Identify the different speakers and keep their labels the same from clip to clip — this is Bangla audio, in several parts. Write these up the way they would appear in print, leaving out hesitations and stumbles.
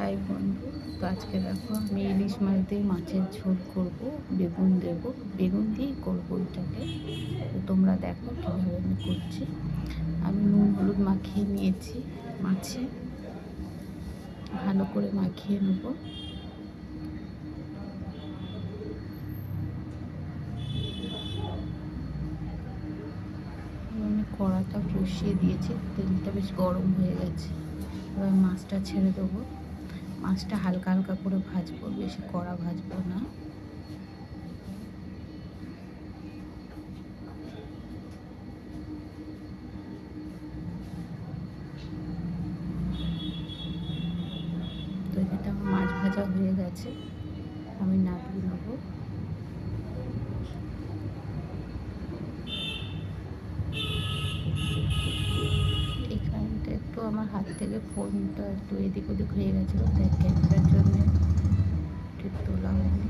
Speaker 1: হাই বন্ধু, তো আজকে দেখো আমি ইলিশ মাছ দিয়ে মাছের ঝোল করব, বেগুন দেবো, বেগুন দিয়েই করবো এটাকে। তো তোমরা দেখো কীভাবে আমি করছি। আমি নুন হলুদ মাখিয়ে নিয়েছি মাছে, ভালো করে মাখিয়ে নেব। আমি কড়াটা বসিয়ে দিয়েছি, তেলটা বেশ গরম হয়ে গেছে। এবার মাছটা ছেড়ে দেবো। মাছটা হালকা হালকা করে ভাজবো, বেশি কড়া ভাজবো না। তো এটা আমার মাছ ভাজা হয়ে গেছে, আমি নামিয়ে নেব। এখানটা একটু আমার হাত থেকে ফোনটা একটু এদিক ওদিক হয়ে গেছিলো, তাই ক্যামেরার জন্য ঠিক তোলা হয়নি।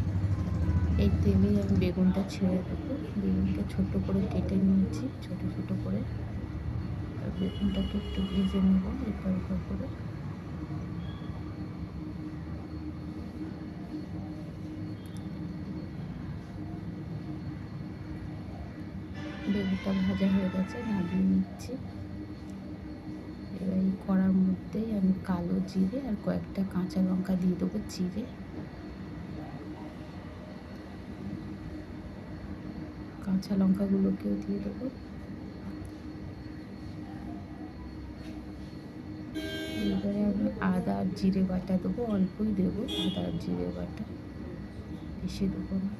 Speaker 1: এই তেলেই আমি বেগুনটা ছেড়ে দেবো। বেগুনটা ছোট করে কেটে নিয়েছি, ছোট ছোট করে। আর বেগুনটাকে একটু ভেজে নেব এপার ওপর করে। বেগুনটা ভাজা হয়ে গেছে, নামিয়ে নিচ্ছি। এবার এই কড়ার মধ্যেই আমি কালো জিরে আর কয়েকটা কাঁচা লঙ্কা দিয়ে দেবো চিড়ে। কাঁচা লঙ্কাগুলোকেও দিয়ে দেবো। এবারে আমি আদা আর জিরে বাটা দেবো, অল্পই দেবো আদা আর জিরে বাটা, বেশি দেবো না।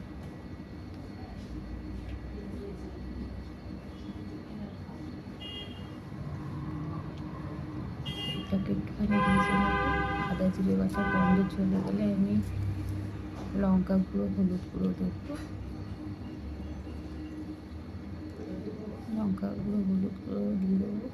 Speaker 1: এটাকে একটুখানি ভেজে নেবো। আদা জিরে বাটা গন্ধ চলে গেলে আমি লঙ্কা গুঁড়ো হলুদ গুঁড়ো দেবো। লঙ্কা গুঁড়ো হলুদ গুঁড়ো দিয়ে দেবো।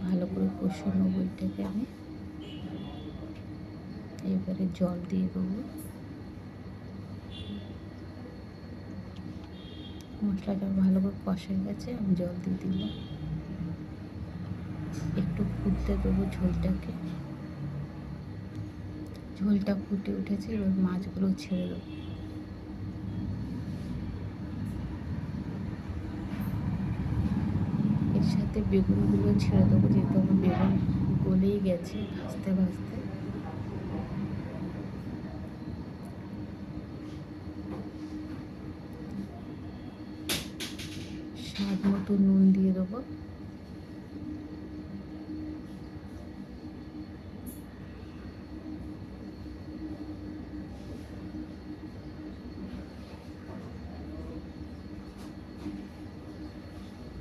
Speaker 1: ভালো করে কষে নেবো এটাকে আমি। এবারে জল দিয়ে দেবো। মশলাটা ভালো করে কষা গেছে, আমি জল দিয়ে দিলাম। একটু ফুটতে দেবো ঝোলটাকে। ঝোলটা ফুটে উঠেছে, এবার মাছগুলো ছেড়ে দেবো। এর সাথে বেগুনগুলো ছেড়ে দেবো, যেহেতু আমার বেগুন গলেই গেছে ভাজতে ভাজতে। স্বাদ মতো নুন দিয়ে দেবো।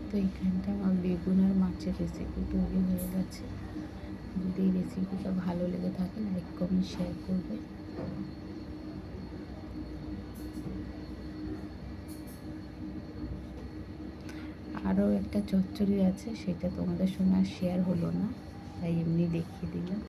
Speaker 1: তো এইখানটা আমার বেগুন আর মাছের রেসিপি তৈরি হয়ে গেছে। যদি এই রেসিপিটা ভালো লেগে থাকে লাইক কমেন্ট শেয়ার করবে। আরও একটা চচ্চড়ি আছে, সেটা তোমাদের সঙ্গে আর শেয়ার হলো না, তাই এমনি দেখিয়ে দিলাম।